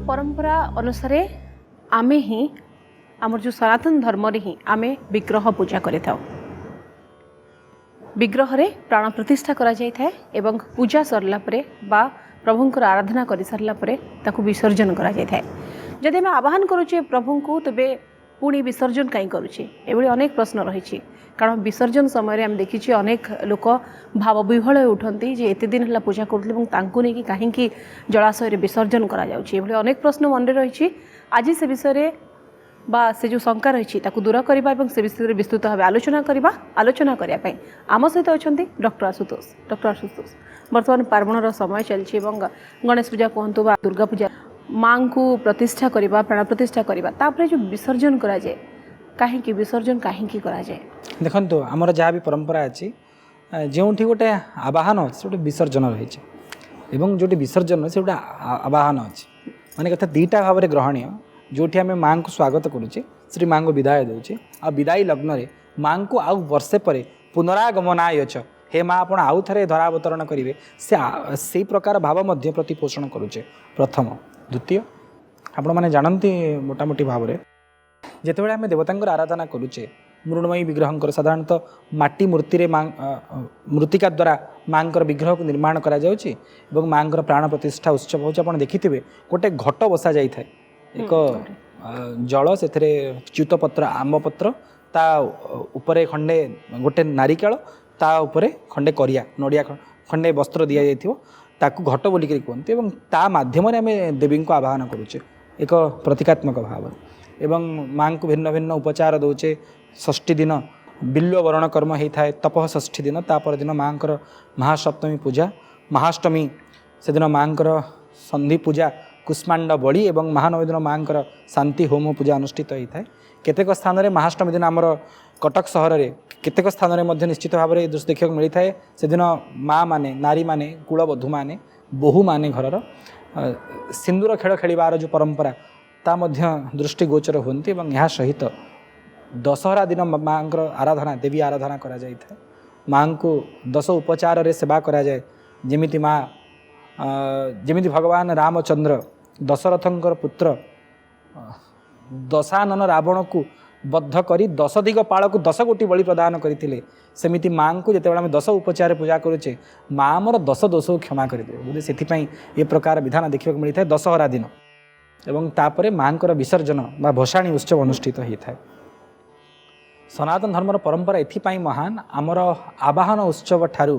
परंपरा अनुसार आमे ही आमर जो सनातन धर्म रे ही आमे विग्रह पूजा करिथाउ। विग्रह रे प्राण प्रतिष्ठा करा जाय थाए एवं पूजा सरला परे बा प्रभुंकर आराधना कर सारला परे ताकू विसर्जन करा जाय थाए। जदि आम आह्वान करुचे प्रभु को तेबे पुणी विसर्जन कहीं करुचे एभली अनेक प्रश्न रही। कारण विसर्जन समय आम देखी अनेक लोक भाव विह्वल उठती जे एत दिन है पूजा करुले नहीं कहीं जलाशय विसर्जन करा जाउछि। एभली अनेक प्रश्न मन रही। आज से विषय बा से जो शंका रही दूर करने से विषय में विस्तृत भाव आलोचना करने आम सहित अच्छा डॉक्टर आशुतोष। डॉक्टर आशुतोष, बर्तमान पार्वणर समय चलती गणेश पूजा कहतु बा दुर्गा पूजा माँ को प्रतिष्ठा करवा प्राण प्रतिष्ठा करवा जो विसर्जन करा जाए कहीं विसर्जन कहीं करा जाए। देखो आमर जहाँ भी परंपरा अच्छी जो गोटे आवाहन अच्छे गोटे विसर्जन रही जो विसर्जन से गोटे आवाहन अच्छी माने कथा दुईटा भाव में ग्रहणीय जो आम माँ को स्वागत करुचे श्री माँ को विदाय दूचे आ विदाई लग्न में माँ को आउ वर्षे पर पुनरागमनाय च हे माँ आप आउ थे धरावतरण करेंगे से प्रकार भाव मध्य प्रतिपोषण करुचे। प्रथम द्वितीय आपण मैंने जानती मोटामोटी भाव में जितेबाला आम देवतांकर आराधना करुचे मृण्मयी विग्रह साधारणतः माटी मूर्ति मृत्तिका द्वारा माँ विग्रह को निर्माण करा जाउछि एवं माँ प्राण प्रतिष्ठा उत्सव होचे। आपण देखिथिबे गोटे घट बसा जाई थाए एक जल से च्युतपत्र आंबपत्र ता उपरे खंडे गोटे नारिकेल ता उपरे खंडे करिया नड़िया खंडे वस्त्र दि जाइथिबो ताकू घट बोलिक कहते एवं ता माध्यम आम देवी को आवाहन करुचे एक प्रतीकात्मक भाव एवं माँ को भिन्न भिन्न उपचार दौचे। षष्ठी दिन बिल्व वरण कर्म होता है तपह षष्ठी दिन तापर दिन माँ महासप्तमी पूजा महाअष्टमी से दिन माँ संधि पूजा कुष्मांड बड़ी एवं महानवी दिन माँ शांति होम पूजा अनुष्ठित होता है। केतेक स्थान में महाअष्टमी दिन आमर कटक सहर में केतेक स्थान में निश्चित भाव में दृश्य देखा मिलता है। से दिन माँ माने नारी माने कुलबधू माने बोहू माने घर सिंदूर खेल खेलार जो परंपरा ता दृष्टिगोचर होती एवं यहाँ सहित दशहरा दिन माँ आराधना देवी आराधना करा जाए माँ को 10 उपचार रे सेवा करा जाए जमिति माँ जमिति भगवान रामचंद्र दशरथंकर पुत्र दशानन रावण को बद्ध करी 10 दिग पाल को 10 गोटी बलि प्रदान करते सेमिति माँ को जितेबाला आम 10 उपचार पूजा करुचे माँ आमर 10 दोष क्षमा करदे बोले से ये प्रकार विधान देखा मिलता है दशहरा दिन एवं तापरे माँ विसर्जन बा भसाणी उत्सव अनुष्ठित होता है। सनातन धर्मर परंपरा एथिपाई महान आमर आवाहन उत्सव ठारू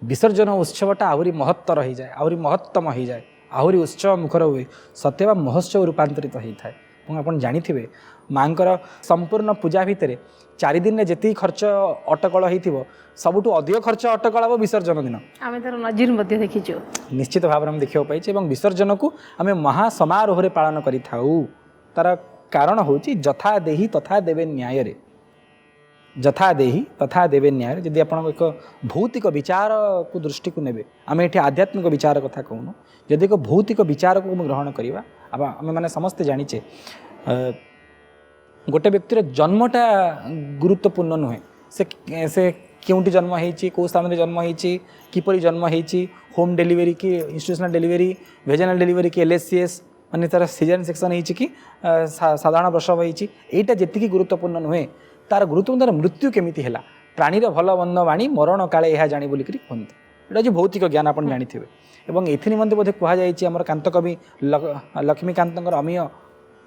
विसर्जन उत्सवटा आहरी महत्व रही जाए आहरी महत्तम हो जाए आहरी उत्सव मुखर हुए सत्यवा महोत्सव रूपांतरित होता है। आप जानिथिबे माँ संपूर्ण पूजा भितर 4 दिन में जी खर्च अटकल हो सबुठु अधिक खर्च अटकल हम विसर्जन दिन आम तार नजीर देखीचु निश्चित भाव में देखा पाई विसर्जन को आम महासमारोह पालन करि तार कारण हूँ जथा देहि तथा देवे न्याय रे जथा देहि तथा देवे न्याय जदि आप एक भौतिक विचार को दृष्टि को नेबे आम ये आध्यात्मिक विचार कथा कहूँ जदि एक भौतिक विचार को ग्रहण करवा आम मैंने समस्ते जानीचे गोटे व्यक्तिर जन्मटा गुरुत्वपूर्ण नुहे से क्योंटी जन्म होती कौ स्थान में जन्म होती किपरि जन्म होती होम डिलीवरी की इंस्टीट्यूशनल डिलीवरी वेजनल डिलीवरी की LSCS माने तार सीजन सेक्शन होती कि साधारण प्रसव होती यहाँ जी गुरुत्वपूर्ण नुहे तार गुरुत्वपूर्ण तार मृत्यु केमिति है प्राणीर भल मंद वाणी मरण काले यह जाणी बोलिक कहते यहाँ जो भौतिक ज्ञान आप जानी एवं ए निमंते बोधे कहुई कांत कवि लक्ष्मीकांत अमीय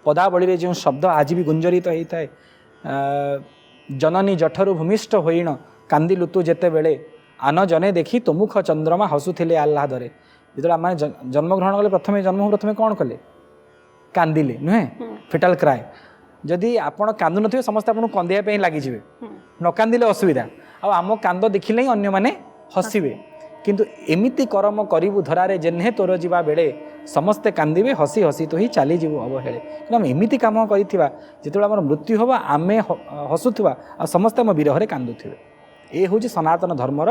पदावली जो शब्द आज भी गुंजरित होता है जननी जठरु भूमिष्ठ होइण कांदिलु तु जेते बेले आन जने देखी तुमुख चंद्रमा हसुथिले आह्लादरे जो आम जन्म ग्रहण कले प्रथम कौन कले कांदिले नुहे फिटाल क्राए जदि आपण कांदु नथिबे समस्त आपन कंदिया पे लागिजिबे न कांदिले असुविधा आम कांद देखिले ही अन्य माने हसिबे किंतु एमिति करम करिबु धरारे जेन्हे तोर जीवा बेले समस्ते कांदिबे हसी हसी तो ही चली जीवु अवहेले कि आम एमिति काम करिथिबा जेतेबेला हमर मृत्यु होबा आमे हसुथिबा आ समस्ते हम विरहरे कांदुथिबे ए होची सनातन धर्मर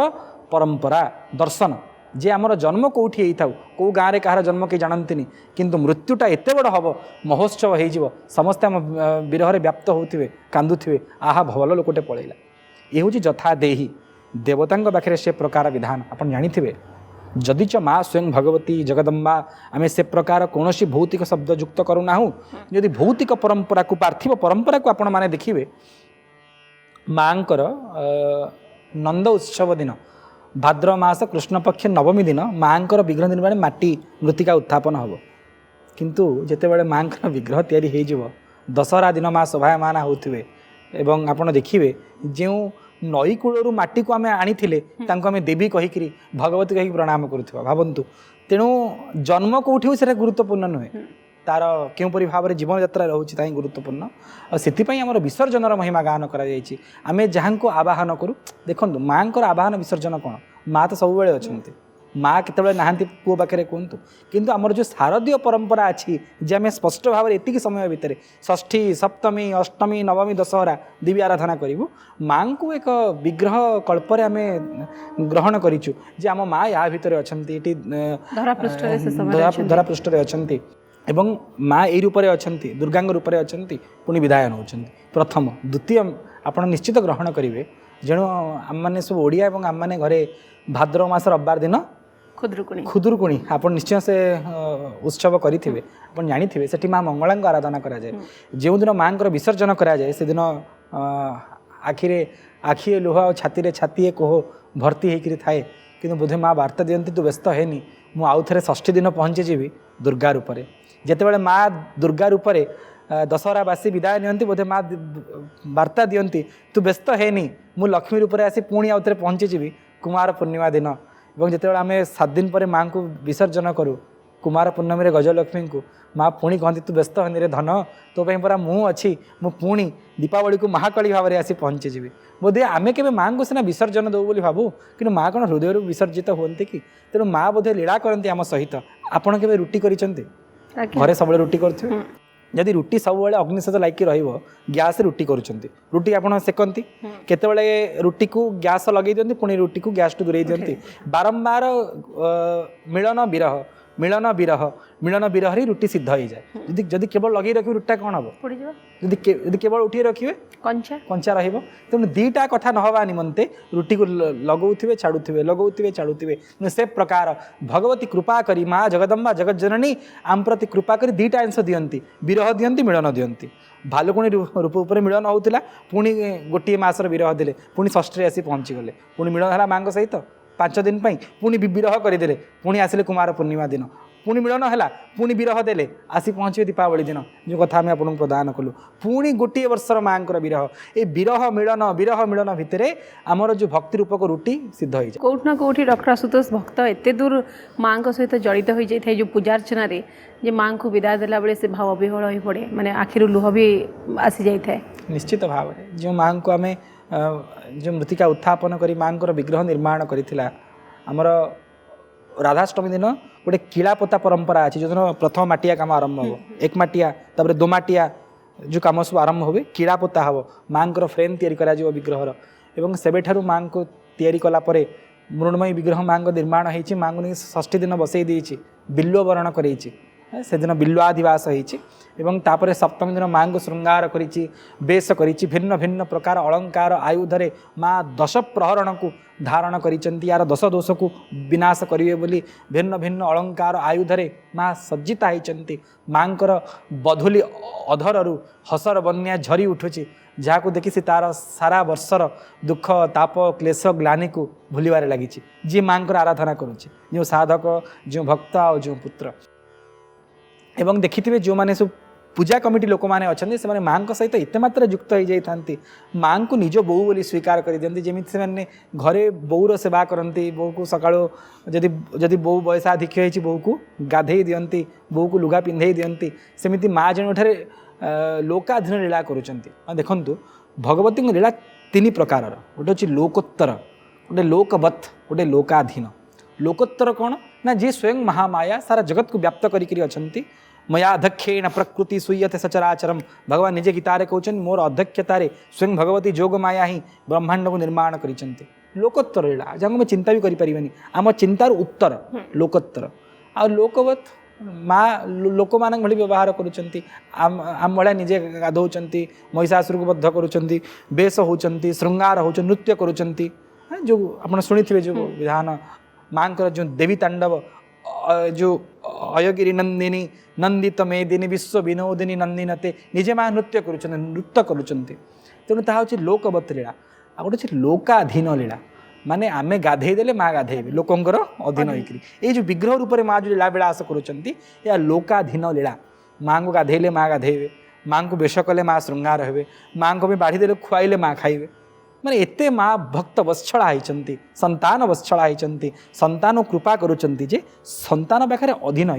परंपरा दर्शन जे आमर जन्म कौटी होता कौ गाँव में कहार जन्म कहीं जानती किंतु मृत्युटा एत बड़ हम महोत्सव हो समस्ते आम विरह व्याप्त होते कांदुवे आहा भल लोकटे पलैला ये हूँ जथा देही देवता पाखे से प्रकार विधान आप जानी जदि च माँ स्वयं भगवती जगदम्बा आम से प्रकार कौन भौतिक शब्द युक्त करूना जदि भौतिक परंपरा को पार्थिव परंपरा को आपण मैंने देखिए माँकर नंद उत्सव दिन भाद्र मास कृष्ण पक्ष नवमी दिन माँकर विग्रह निर्माण माटी मृत्तिका उत्थापन हम किंतु जितेबाला माँकर विग्रह तैयारी हो दशहरा दिन माँ शोभायमान होते एवं आपण देखिए जो नई कूलू माटी को आम आनी आम देवी कहीकि भगवती कहीकि प्रणाम करुवा भावतु तेणु जन्म कौटी से गुरुत्वपूर्ण नुहे तार क्योंपरी भाव में जीवन यात्रा रोचे गुरुत्वपूर्ण और से आम विसर्जन महिमा गान करें जहाँ को आवाहन करूँ देखो माँ को आवाहन विसर्जन कौन माँ तो सब अच्छा माँ केतबे नहांती पुओ पाखे कहतु किंतु आमर जो शारदीय परंपरा अच्छी जे आम स्पष्ट भाव में एतिक समय भितर षष्ठी सप्तमी अष्टमी नवमी दशहरा देवी आराधना करूँ माँ को एक विग्रह कल्प आम ग्रहण करूँ जे आम माँ या भितर अच्छा धरापृष्ठ अच्छा एवं माँ यही रूप अच्छा दुर्गांग रूप अच्छा पुणी विदाय नौ प्रथम द्वितीय आप निश्चित ग्रहण करेंगे जेणु आम मैंने सब ओडिया और आम मैंने घरे भाद्रव मास रविवार दिन खुदुरकुणी आप निश्चय से उत्सव करेंगे आप जानी से माँ मंगला आराधना कराए जो दिन माँ विसर्जन कराए से दिन आखि लुह और छाती छाती कोह भर्ती होकर थाए कि बोधे माँ वार्ता दिखती तू व्यस्त है मुझे षष्ठी दिन पहुँची जी दुर्गा रूपे जितेबाला माँ दुर्गा रूपे दशहरा बासी विदाय नियंती बोधे माँ वार्ता दियंती तू व्यस्त है मु लक्ष्मी रूपे आसी पुणी आउ थे पहुँची जी कुमार पूर्णिमा दिन और जितेबाला आम 7 दिन पर माँ को विसर्जन करूँ कुमार पूर्णमी गजलक्ष्मी को माँ पुणी कहती तू व्यस्त हनी रे धन तो परा मु अच्छी मु पुणी दीपावली को महाकाली भाव में आसी पहुँची जी बोधे आम के माँ को सीना विसर्जन दो बोली भावु कि माँ कौन हृदय विसर्जित होती कि तेणु माँ बोधे लीला करती आम सहित आपड़ के रुटी करें घरे सब रुटी करुवे जदि रुटी सब अग्नि सहित लाइक गैस रुटी करुँच रुटी आप सेकती केतबले रुटी को गैस लगे दिखती पुणी रुटी को गैस टू दूरे दिखती बारंबार मिलन विरह ही रुटी सिद्ध हो जाए जदि केवल लगे रखिए रुटा कौन हम जदि केवल उठे रखिए कंचा रही तेणु दीटा कथा नहवा निमंते रुटी को लगौथे छाड़ुवे से प्रकार भगवती कृपा करी माँ जगदम्बा जगत जननी आम प्रति कृपा करी दीटा अंश दियंती विरह दियंती मिलन दियंती भालुकुणी रूप उपर मिलन होता पुणी गोटे मासर विरह देले पुणी षष्ठी आसी पहुँची गले पुणी मिलन है माँ सहित 5 दिन पुणी विरह करदे पुणी आसिले कुमार पूर्णिमा दिन पुणी मिलन है पुणी विरह देले आसी पहुँचे दीपावली दिन जो कथा आम आपको प्रदान कलु पुणी गोटे वर्षर माँ विरह ये विरह मिलन भितर आमर जो भक्ति रूपक रुटी सिद्ध हो जाए कौटना कौटी डॉक्टर आशुतोष भक्त एत दूर माँ सहित जड़ित हो जाए जो पूजार्चना जे माँ को विदाय देला बेले से भाव विहल हो पड़े माने आखिर लुह भी आसी जाए निश्चित भाव में जो माँ को आम जो मृत्तिका उत्थापन करी माँ विग्रह निर्माण करथिला आमर राधाष्टमी दिन गोटे किलापोता परंपरा अच्छी जो दिन प्रथम माटिया काम आरंभ हो एक माटिया तापर 2 माटिया जो कम सब आरंभ हुए किलापोता हम माँ फ्रेम तैयारी विग्रहर एवं सेबेठारु माँ को तैयारी कलापर मृण्मयी विग्रह माँ निर्माण होती माँ को षष्ठी दिन बसई देती बिल्व वरण कर से दिन बिल्वादिवास होपर सप्तमी दिन माँ को श्रृंगार करी बेश करी भिन्न भिन्न प्रकार अलंकार आयुधरे माँ 10 प्रहरण को धारण करिसेंती यार 10 दोष को विनाश करिवे बोली भिन्न भिन्न अलंकार आयुधरे माँ सज्जिता होती माँ बधुली अधरु हसर बन्या झरी उठुची जहाँ को देखी तार सारा वर्षर दुख ताप क्लेश ग्लानी को भूलबार लगी जी माँ आराधना करुच्चे जो साधक जो भक्त आ जो पुत्र एवं देखिए जो मैंने सब पूजा कमिटी लोक मैंने अच्छा से माँ सहित एत मात्रा युक्त हो जाती माँ को निज बोऊ बोली स्वीकार कर दिखती जमी से घरे बोऊर सेवा करती बोऊ को सका जदि बोऊ बयसाधिक्य होती बोऊ को गाधे दियंती बोऊ को लुगा पिंधे दियंती सेमती माँ जन लोकाधीन लीला करुँच देखु भगवती लीला 3 प्रकार गोटे हूँ लोकोत्तर गोटे लोकवत् गोटे लोकाधीन लोकोत्तर कौन ना जी स्वयं महामाया सारा जगत को व्याप्त करी अच्छा मया अध्यक्षेण प्रकृति सुयते सचराचरम भगवान निजे गीतारे कहते मोर अध्यक्षतार स्वयं भगवती जोग माया ही ब्रह्मांड को निर्माण करिसेंती लोकोत्तर लीला जहाँ मैं चिंता भी करें आम चिंतार उत्तर लोकोत्तर आ लोकवत् माँ लोक मान भली व्यवहार करुँच आम भाया निजे गाधौंट महिषासुर को बद्ध करुँच बेश होती श्रृंगार हो नृत्य करुँच जो आप शुणी जो विधान माँ जो देवी तांडव जो अयगिरी नंदिनी नंदित मेदिनी विश्व विनोदिनी नंदिनते निजे माँ नृत्य करुँच तेणु ताहा हूँ लोकवत लीला आ गोटे लोकाधीन लीला माने आमे गाधे देले माँ गाधेबे लोकंकर अधीन होकर ये जो विग्रह रूप में माँ जो लीला विलास करुँच या लोकाधीन लीला माँ को गाधेले माँ गाधेबे माँ को बेश कले माँ श्रृंगार हेबे माँ को भी बाढ़ी देले खुआइले माँ खाइबे माने एते माँ भक्त वत्सला होती संतान वत्सला होती संतान कृपा करुँच जे संतान पाखे अधीन हो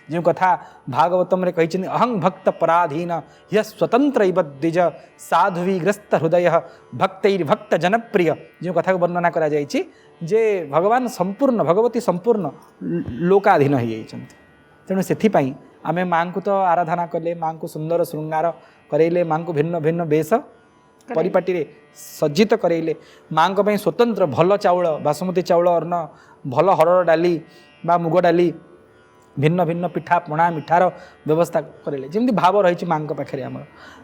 जो कथा भागवतम रे कही अहं भक्त पराधीन यह स्वतंत्र द्विज साधुग्रस्त हृदय भक्तैर्भक्त जनप्रिय जो कथा को वर्णना करा जायछि जे भगवान संपूर्ण भगवती संपूर्ण लोकाधीन हो तेणु से आमे माँ को तो आराधना कले माँ को सुंदर श्रृंगार करैले माँ को भिन्न भिन्न बेश परिपाटी रे सज्जित करैले माँ को ପାଇଁ स्वतंत्र भल चाउल बासमती चाउल अन्न भल हरड़ डाली बा मुग डाली भिन्न भिन्न पिठा पणा मिठार व्यवस्था करेले जमी भाव रही माँ पाखे आम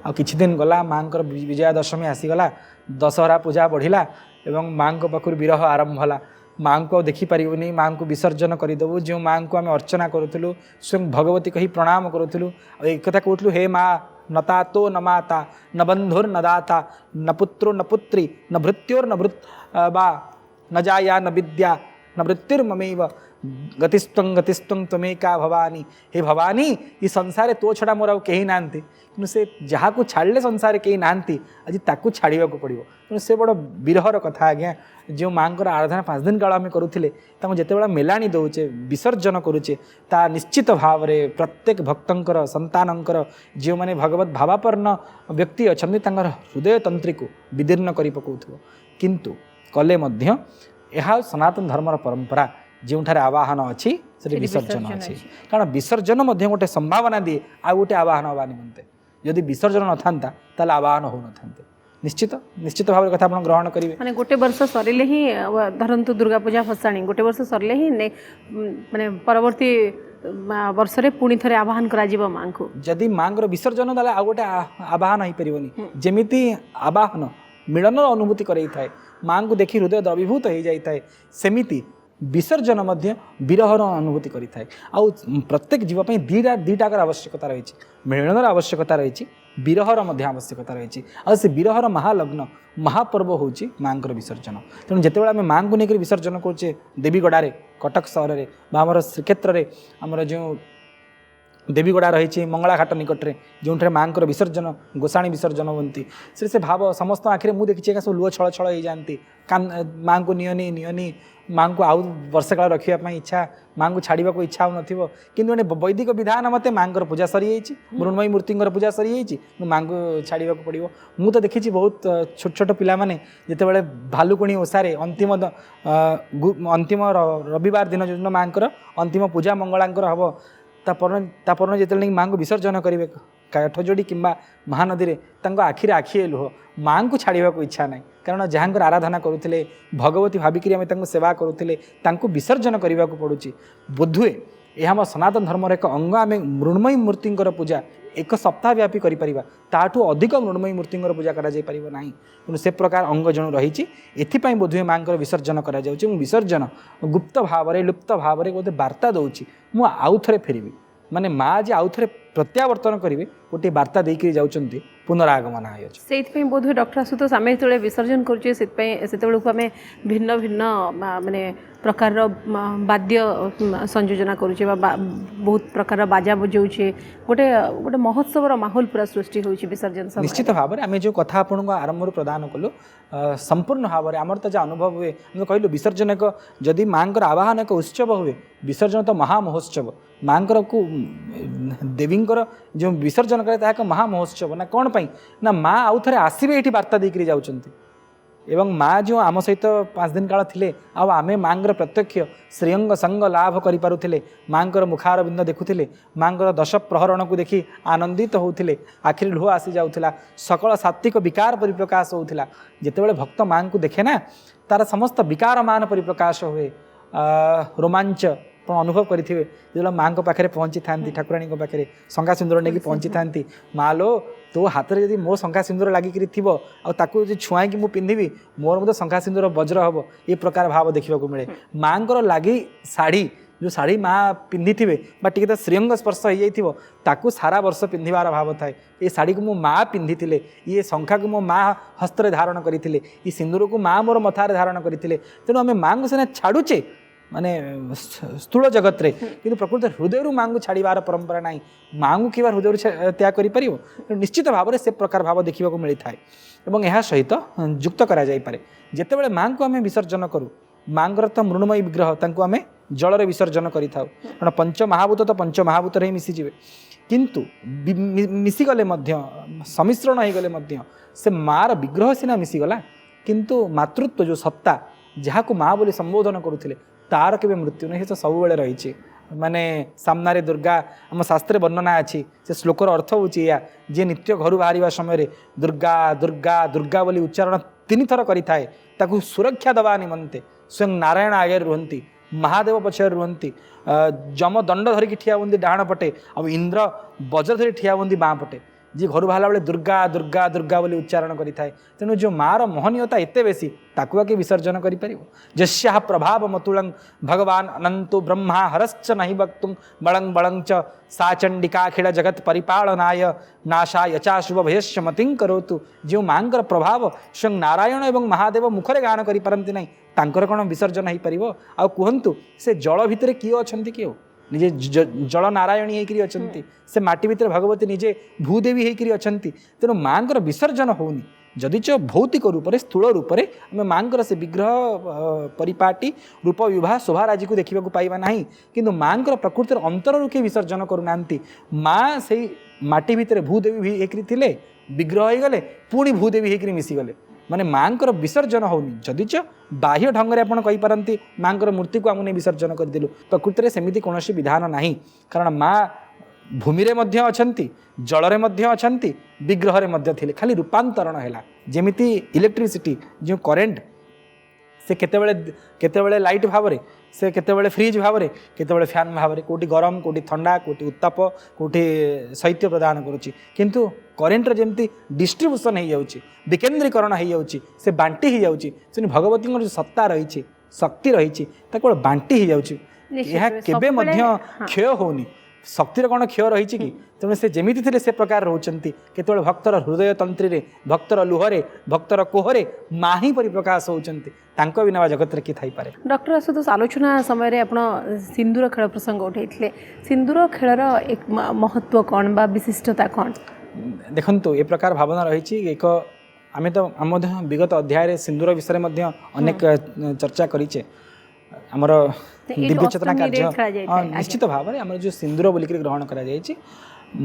आ किछि दिन गला माँ विजया दशमी आसीगला दशहरा पूजा बढ़िला एवं माँ पाखुर विरह आरंभ होला माँ को देखिपारूनी माँ को विसर्जन करदेबू जो माँ को आम अर्चना करूँ स्वयं भगवती कही प्रणाम करूँ एक कथा कहूँ हे माँ न तातो न माता न बंधुर न दाता न पुत्रो न पुत्री न भृत्योर न भृत बा न जाया न विद्या न मृत्युर्ममेव गतिस्त्वं त्वमेका भवानी हे भवानी ये संसार तो छड़ा मोर कहीं नांती तेणु से जहाँ को छाड़े संसार कहीं नांती आज ताकू छाड़ा पड़ो तेणु से बड़ विरहर कथा आज्ञा जो माँ को आराधना 5 दिन काल आम करूँ जिते मेलाणी दौचे विसर्जन करुचे ता निश्चित भाव में प्रत्येक भक्तर संतानकर जो मैंने भगवत भावापन्न व्यक्ति अच्छा हृदय तंत्री को विदीर्ण कर पकाउथो किंतु कले मध्य यह सनातन धर्मर परंपरा जोठार आवाहन अच्छी से विसर्जन अच्छी कारण विसर्जन गोटे संभावना दिए आ गोटे आवाहन हवा निमंते जदि विसर्जन न था ताल आवाहन हो न निश्चित निश्चित भाव कथा आप ग्रहण करेंगे माने गोटे वर्ष सरिले ही धरतु दुर्गा पूजा फसाणी गोटे वर्ष सरिले ही माने परवर्ती वर्ष रे पुणी थरे आवाहन करा माँ को जदि माँ विसर्जन ताले आ गोटे आवाहन हो पारिबनी जेमिति आवाहन मिलनर अनुभूति करई थाए माँ को देखि हृदय द्रवीभूत हो जाए सेमिति विसर्जन मध्य विरहर अनुभूति करें आउ प्रत्येक जीवपाई दीटाकर आवश्यकता रही मिलनर आवश्यकता रही विरहर आवश्यकता रही आ से विरहर महालग्न महापर्व हूँ माँ विसर्जन तेणु जिते आम माँ को लेकर विसर्जन करुचे देवीगढ़ कटक सहर में आमर श्रीक्षेत्र में आमर जो देवीगढ़ा रही मंगलाघाट निकट में जो माँ विसर्जन गोसाणी विसर्जन होती से भाव समस्त आखिरे मुझे देखी सब लुह छल छल हो जाती माँ को नियनी माँ को आउ वर्ष काल रखापी इच्छा माँ को छाड़ा को इच्छा हो कि वैदिक विधान मत माँ पूजा सरी मृण्मयी मूर्ति पूजा सरी माँ को छाड़ा पड़ो मुझे देखी बहुत छोट छोट पिला माने जिते भालुकुणी ओषारे अंतिम रविवार दिन जो माँ अंतिम पूजा मंगलांकर हम तापर जिते माँ को विसर्जन करेंगे काठ जोड़ी कि महानदी में आखिरे आखिए लुह माँ को छाड़ा को इच्छा ना कारण जहाँ आराधना करुले भगवती भाविक आम सेवा करुले विसर्जन करने को पड़ुची बोधुए यह आम सनातन धर्मर एक अंग आम मृण्मयी मूर्ति पूजा एक सप्ताह व्यापी ताठू अधिक मृण्मयी मूर्ति पूजा करा ना तेणु से प्रकार अंग जणु रही एथिपाई बोधुए माँ विसर्जन करा विसर्जन गुप्त भाव में लुप्त भाव में गोटे वार्ता दूसरी मु आउ थे फेरबी माने माँ जे आउ थे प्रत्यावर्तन करेंगे गोटे वार्ता देकर जाऊँच पुनरागमन से बोध हुए डॉक्टर आशुतोष आम जो विसर्जन करुचे से आम भिन्न भिन्न माने प्रकार वाद्य संयोजना करुचे बहुत प्रकार बाजा बजाऊे गोटे गोटे महोत्सवर माहौल पूरा सृष्टि होची विसर्जन समय निश्चित भाव में आम जो कथा आपको आरंभ प्रदान कलु संपूर्ण भाव में आमर तो जो अनुभव हुए आम कहलु विसर्जन एक जदि माँ आवाहन एक उत्सव हुए विसर्जन तो महामहोत्सव माँ को देवींकर जो विसर्जन करे एक महामहोत्सव ना कौन पाई ना माँ आउ थे आसबे ये वार्ता देकर जाऊँच एवं माँ जो आम सहित 5 दिन काल थिले आमे माँ प्रत्यक्ष श्रेयंग संग लाभ करें माँ मुखारबिंद देखुले माँ 10 प्रहरण को देखि आनंदित होते आखिरी लुह आसी जाऊला सकल सात्विक विकार परिप्रकाश होता जितेबाला भक्त माँ को देखे ना तार समस्त विकार मान परिप्रकाश हुए रोमांच अनुभव करेंगे जो माँ पाखे पहुँची था ठाकुराणी पाखे संगा सिंदूर नहीं पहुँची था माँ लो तो हाथ में जब मो शंखा सिंदूर लगिकी थी आकु छुआई मु पिंधि मोर मत शंखा सिंदूर वज्र हम ये प्रकार भाव देखा मिले माँ लगी शाढ़ी जो शाढ़ी माँ पिंधि थे टी तो श्रीअंग स्पर्श हो जाता सारा वर्ष पिंधार भाव थाए ये शाढ़ी को मो माँ पिंधि ये शंखा को मो माँ हस्तर धारण करते ये सिंदूर को माँ मोर मथार धारण करते तेणु आम माँ को सीना छाड़ुचे माने स्थूल जगत रे किंतु प्रकृत हृदय माँ को छाड़ार परंपरा ना माँ को कि हृदय त्याग कर निश्चित भाव में से प्रकार भाव देखा मिलता है और यह सहित युक्त कराइपे जितेबाला माँ को आम विसर्जन करूँ माँ तो मृणमयी विग्रह तांको आम जल विसर्जन करें कारण पंचमहाभूत तो पंचमहाभूत ही मिसीजे किंतु मिसीगले सम्मिश्रण हो गले से मार विग्रह सीना मिसीगला किंतु मातृत्व जो सत्ता जहाँ को माँ बोली संबोधन करुले तार के मृत्यु नहीं तो सब बेले रही माने सामने दुर्गा आम शास्त्रे वर्णना अच्छी से श्लोकर अर्थ हूँ या जे नित्य घर बाहर समय दुर्गा दुर्गा दुर्गा बोली उच्चारण 3 थर करें ताकू सुरक्षा दवा निमंते स्वयं नारायण आगे रुहंती महादेव पछे रुहंती जम दंड धरिकी ठिया हुंदी डाण पटे अब इंद्र वज्र धरी ठिया हुंदी बाँ पटे जी घर बाहर बेले दुर्गा दुर्गा दुर्गा बोली उच्चारण करें तेणु जो मार मोहनीयता एत बेसी ताकू आके विसर्जन कर जस्या प्रभाव मतुलं भगवान अनंतो ब्रह्मा हरश्च नहीं वक्तुं बलं बलं च सा चंडिकाखिल जगत परिपालनाय नाशाय चा शुभ भयस्य मतिं करोतु जो मांकर प्रभाव स्वयं नारायण एवं महादेव मुखरे गान करि पारंती नहीं तांकर कौन विसर्जन हो पार आ कहतु से जल भितर किए अच्छा किए निजे जल नारायणी होकर अच्छा से माटी भितर भगवती निजे भूदेवी होकर अच्छा तेणु माँ विसर्जन होनी जदि च भौतिक रूप से स्थूल रूप से आम माँ से विग्रह परिपाटी रूप विवाह शोभाराजी को देखा पाइबा ना कि माँ प्रकृतिर अंतर किए विसर्जन करूना माँ से माटी भितर भूदेवी होकर थे विग्रह हो गले पुणी भूदेवी होकर मिसीगले माने माँ विसर्जन होनी जदि च बाह्य ढंग से आपंती माँ मूर्ति को आमने विसर्जन करदेलु प्रकृत में सेमती कौन विधान ना कारण माँ भूमि रे मध्य अछंती जल मध्य अछंती विग्रह रे मध्य थिले खाली रूपांतरण है जेमिति इलेक्ट्रिसिटी जो करेन्ट से केतेबेले लाइट भाव में से केतेबेले फ्रिज भाव में केतेबेले फैन भाव में कोटी गरम कोटी ठंडा कोटी उत्ताप कोटी शैत्य प्रदान करुच्ची किंतु करेन्ट जमी डिस्ट्रीब्यूशन हो जाऊँगी विकेन्द्रीकरण हो जाऊँगी से बांटी हो जाऊँगी से भगवती जो सत्ता रही शक्ति रही बांटी हो जाऊँगी यह केबे मध्य क्षय होनी शक्तिर कौन क्षय रही कि तेणु से जमी थे से प्रकार रोचंती केतल भक्तर हृदय तंत्री भक्तर लुहरे भक्तर कोहरे माँ ही परिप्रकाश होती बिना जगत किए थाईपे। डॉक्टर आशुतोष आलोचना समय आप सिंदूर खेल प्रसंग उठे सिंदूर खेलर एक महत्व कौन बा विशिष्टता कौन देखो ये प्रकार भावना रही एक आम तो आम विगत अध्याय सिंदूर विषय अनेक चर्चा करीचे आमर दिव्य चेतना कार्य निश्चित भाव में आम जो सिंदूर बोलिक ग्रहण करा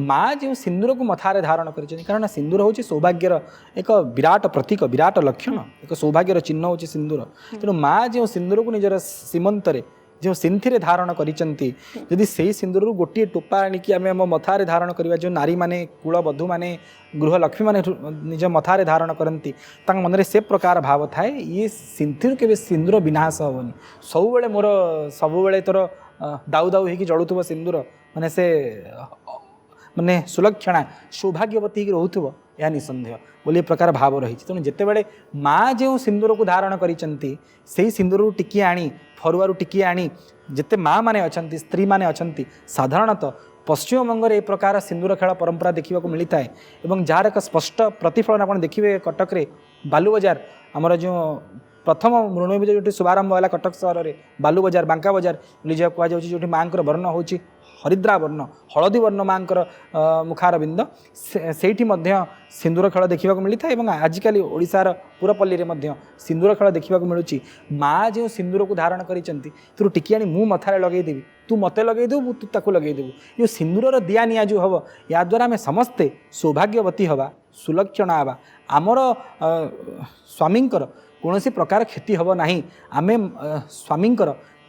माँ जो सिंदूर को मथारे धारण कर कारण सिंदूर हूँ सौभाग्यर एक विराट प्रतीक विराट लक्षण एक सौभाग्यर चिन्ह हूँ सिंदूर तेणु माँ जो सिंदूर को निजर सीमंतरे जो सिंथी धारण करी से सिंदूर गोटे टोपा आणिकी आम आम मथारे धारण करवा जो नारी माने कुलबधू माने गृहलक्ष्मी माने निज मथारे धारण करती मन से प्रकार भाव थाए ये सिंथी के सिंदूर विनाश हेनी सब मोर सब तोर दाऊ दाऊ हो जलुव सिंदूर माने से माने सुलक्षणा सौभाग्यवती रोथुव यह निसंदेह बोली प्रकार भाव रही तेणु जितेबाला माँ जो सिंदूर को धारण करी सिंदूर टिकी आनी फरुआरू टिकी आनी जिते माँ मैंने अच्छा स्त्री मैंने अच्छा साधारणतः पश्चिम बंग ए प्रकार सिंदूर खेल परंपरा देखा मिलता है और जार एक स्पष्ट प्रतिफलन आप देखिए कटक रे बालू बजार आमर जो प्रथम मृणमयी बजार जो शुभारंभ है कटक सहर में बालू बजार बांका बजार जहाँ कहुच्छे जो माँ वर्ण हूँ हरिद्रा वर्ण हलदी वर्ण माँ मुखारबिंद से सिंदूर खेल देखा मिलता है और आजिकल ओडिशार पुरपल्ली में सिंदूर खेल देखा मिलूँ माँ जो सिंदूर को धारण कर तू टिकी आनी मु मथारे लगेदेवी तू मत लगेदेबू तू ताकू लगेदेबू ये सिंदूर दिया निया जो हम या द्वारा आम समस्ते सौभाग्यवती हवा सुलक्षण हवा आमर स्वामी कौन प्रकार क्षति हम ना आम स्वामी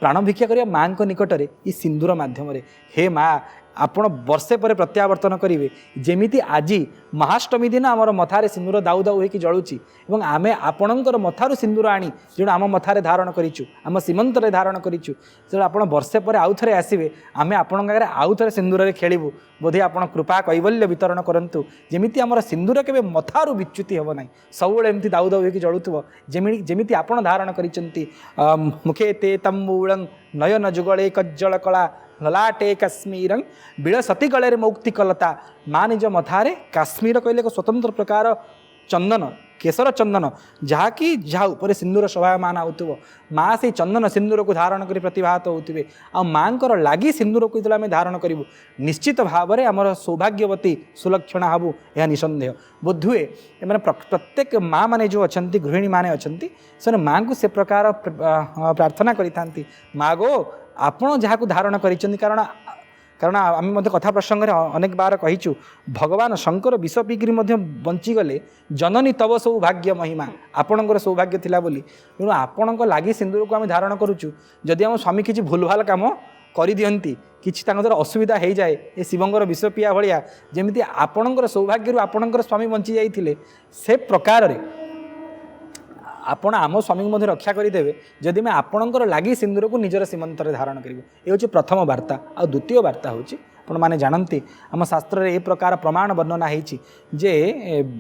प्राण भिक्षा करिया माँ निकट में ये सिंदूर मध्यम हे माँ आपण वर्षे पर प्रत्यावर्तन करेंगे जमीती आज महाष्टमी दिन आमर मथारे सिंदूर दाऊ दाऊ होकर जलुची और आमे आपणकर मथारू सिंदूर आनी जो आम मथारे धारण करूँ आम सीमंत धारण करूँ जो आप वर्षे पर आउ थे आसवे आम आपण आगे आउ थे सिंदूर खेलू बोधे आप कृपा कैवल्य वितरण करूँ जमीती आमर सिंदूर के मथारू विच्युति हम ना सब एमती दाऊ दाऊ होकर जलुव जमीती आपण धारण कर मुखे ते तम्बूल नयन जुगले कज्जल कला ललाटे काश्मीर बिलसती गले मौक्तिकलता माँ निज मथारे काश्मीर कहले एक स्वतंत्र प्रकार चंदन केसर चंदन जहाँकि जहाँ उपर सिंदूर शोभायमान होव माँ से चंदन सिंदूर को धारण कर प्रतिभात होते आ माँ लगी सिंदूर को जो आम धारण करूँ निश्चित भाव में आमर सौभाग्यवती सुलक्षणा हबू यह निसंदेह बोधुए मैंने प्रत्येक माँ मैंने जो अच्छा गृहिणी मैंने अच्छा से माँ को से प्रकार प्रार्थना करी माँ गो आपण जहाँ धारण कर कारण आम कथा प्रसंग में अनेक बार कहीचु भगवान शंकर विष पीकरी बंचीगले जननी तब सौभाग्य महिमा आपणकर सौभाग्य थिला बोली तेणु आपण लगी सिंदूर को आम धारण करुचु जदि आम स्वामी किसी भूल भाल काम कर दियंती किछि तांकर असुविधा हो जाए ये शिवंकर विष पिया भाया जमी आपणकर सौभाग्य आपणकर स्वामी बंची जाइथिले से प्रकार रे आपण आम स्वामी को रक्षा करदे जदि मैं आपणकर लगी सिंदूर को निजर सीमंत धारण करूँ ये हूँ प्रथम वार्ता आ द्वितीय वार्ता हूँ आपने जानती आम शास्त्र में ये प्रकार प्रमाण वर्णना होती जे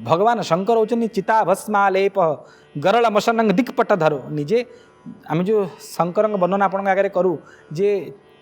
भगवान शंकर होचनी चिता भस्मालेप गरल मशनंग दिक्पट धरो निजे आम जो शंकर वर्णना आपण आगे करूँ जे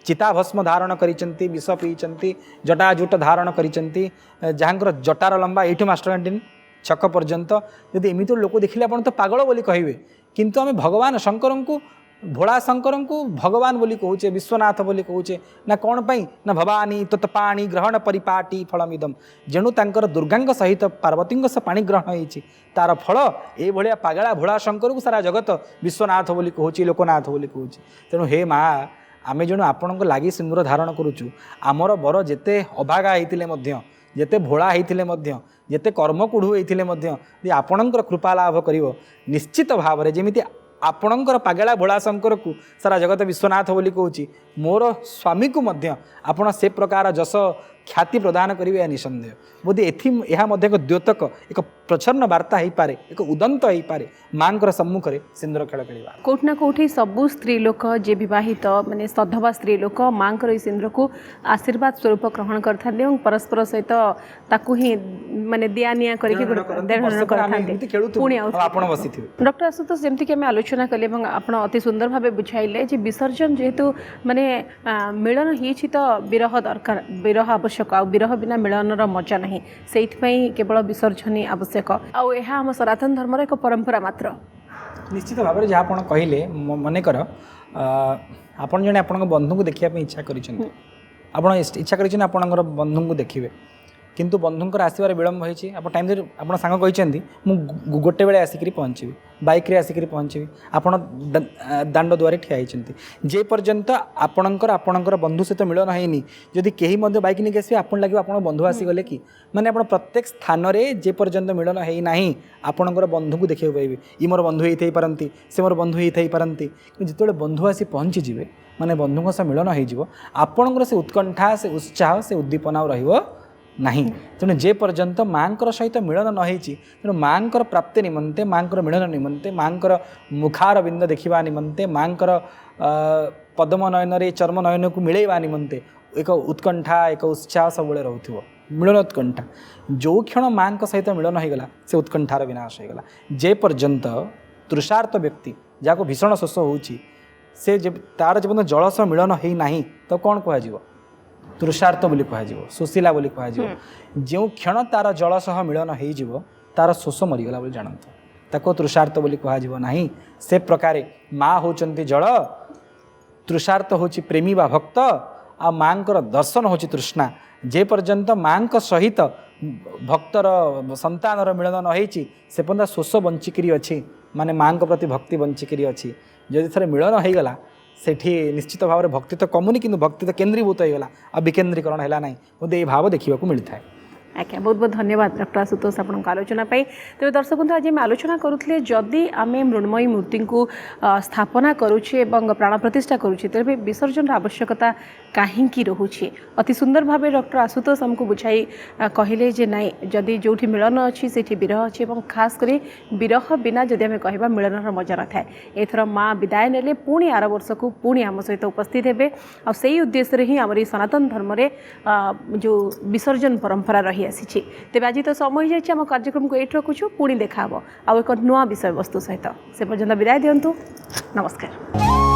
चिता भस्म धारण करिसेंती विष पीचंती जटाजुट धारण करिसेंती जहाँकर जटार लंबा ये मास्टर कैंटीन छक पर्यंत यदि एमती लोक देखिले आप तो पागल बोली कहे किंतु आम भगवान शंकर को भोला शंकर को भगवान बोली कहूचे विश्वनाथ बोली कहूचे ना कौन पाई ना भवानी तत्पाणी ग्रहण परिपाटी फलमिदम जेणु तांकर दुर्गा सहित पार्वती से पाणी ग्रहण होती तार फल ये भाया पागला भोला शंकर को सारा जगत विश्वनाथ बोली कहूची लोकनाथ बोली कहूची तेणु हे माँ आम जेणु आपण लगी सिंदूर धारण करुचु आमर बर जेते अभागा होते जेते भोला होते जेते कर्मकुढ़ु होते आपणकर कृपा लाभ कर निश्चित भाव में जमी आपणकर पागला भोला शंकर को सारा जगत विश्वनाथ बोली कहूँ मोर स्वामी को आपण से प्रकार जस ख्याति प्रदान करेंगे निसंदेह बोधे यह एक द्योतक एक प्रच्छन्न वार्ता हो पारे एक उदंत हो पारे माँ सम्मुख में सिंदूर खेल खेलवा कोठना कोठी सबू स्त्री लोक जे विवाहित माने सधवा स्त्री लोक माँ सिंदूर को आशीर्वाद स्वरूप ग्रहण करते परस्पर सहित ताकू ही माने दिया निया करके डॉक्टर आशुतोष जमती आम आलोचना कले आप अति सुंदर भाव बुझाइले विसर्जन जेहेतु माने मिलन ही तो विरह दरकार विरह आवश्यक आ विरह बिना मिलनर मजा नहीं से केवल विसर्जन ही आवश्यक आम सनातन धर्मर एक परंपरा मात्र निश्चित भाव में जहाँ कहले मनकर आपन जने आपन बंधु को देखिया इच्छा करिसेंती आपण इच्छा करिसेन आपनकर बंधु को देखिए किंतु बंधुंकर आसबार विलम्ब होती आप टाइम आप सांग कहते मुझे गोटे बेले आसिक पहुँची बाइक रे आसिक पहुँची आप दांड द्वारे ठिया होती जे पर्यंत आपणकर आपणकर बंधु सहित मिलन होनी जदि कहीं बाइक नहीं आसवे आपन लगे आप बंधु आसीगले कि माने आप प्रत्येक स्थान में जे पर्यंत मिलन होना आपणकर बंधु को देखा पाइबे ये मोर बंधु होई पारती से मोर बंधु होई पारती जिते बंधु आसी पहुँची जाए माने बंधुओं सह मिलन होपणकर से उत्कंठा से उत्साह से उद्दीपना रही नहीं तेणु जे पर्यंत माँ सहित मिलन न होती तेणु माँ प्राप्ति निमंते माँ मिलन निमंते माँ मुखार बिंद देखा निमंते माँ पद्म नयन रे चर्म नयन को मिलैवा निमंते एक उत्कंठा एक उत्साह सब रोथ मिलन उत्कंठा जो क्षण माँ सहित मिलन होगला से उत्कंठार विनाश होगला जे पर्यंत तृषार्थ व्यक्ति जहाँ को भीषण शोष होची से तार जब जल सह मिलन होना तो कौन कह तृषार्थ बोली कह सुशीला बोली कह जो क्षण तार जल सह मिलन हो तार शोष मरीगला बोली जानतु ताको तृषार्थ बोली कह ना से प्रकार माँ होचंती जल तृषार्थ होची प्रेमी बा भक्त आ माँ दर्शन होची तृष्णा जे पर्यंत माँ सहित भक्तर संतानर मिलन न होती से पर्यंत शोष बंचिकी अच्छी माने माँ प्रति भक्ति बंचिकी अच्छी जदि थे मिलन होगला सेठी निश्चित भाव में भक्ति तो कमुनी कि भक्ति तो केन्द्रीभूत होगा आ विकेन्द्रीकरण है ना मुझे ये भाव देखा मिलता है आज्ञा बहुत बहुत धन्यवाद डॉक्टर आशुतोष आपण आलोचना पाई तेज दर्शक बंधु आज आम आलोचना करुले जदि आम मृण्मयी मूर्ति को स्थापना करुचे प्राण प्रतिष्ठा करुचे तेरे विसर्जन आवश्यकता कहीं रोचे अति सुंदर भाव डॉक्टर आशुतोष आमको बुझाई कहले जे नाई जदि जो मिलन अच्छी से विरह अच्छी और खास कर विरह बिना जदि आम कह मिलन मजा न थाए एथर माँ विदाय नेले पुणी आर वर्ष को पुणी आम सहित उपस्थित हे और से उद्देश्य ही आम सनातन धर्म जो विसर्जन परंपरा रही आसी तेज आज तो समय जाइए आम कार्यक्रम को ये रखुचु पुणी देखा आउ एक नुआ विषय वस्तु सहित से पर्यंत विदाय दिंतु नमस्कार।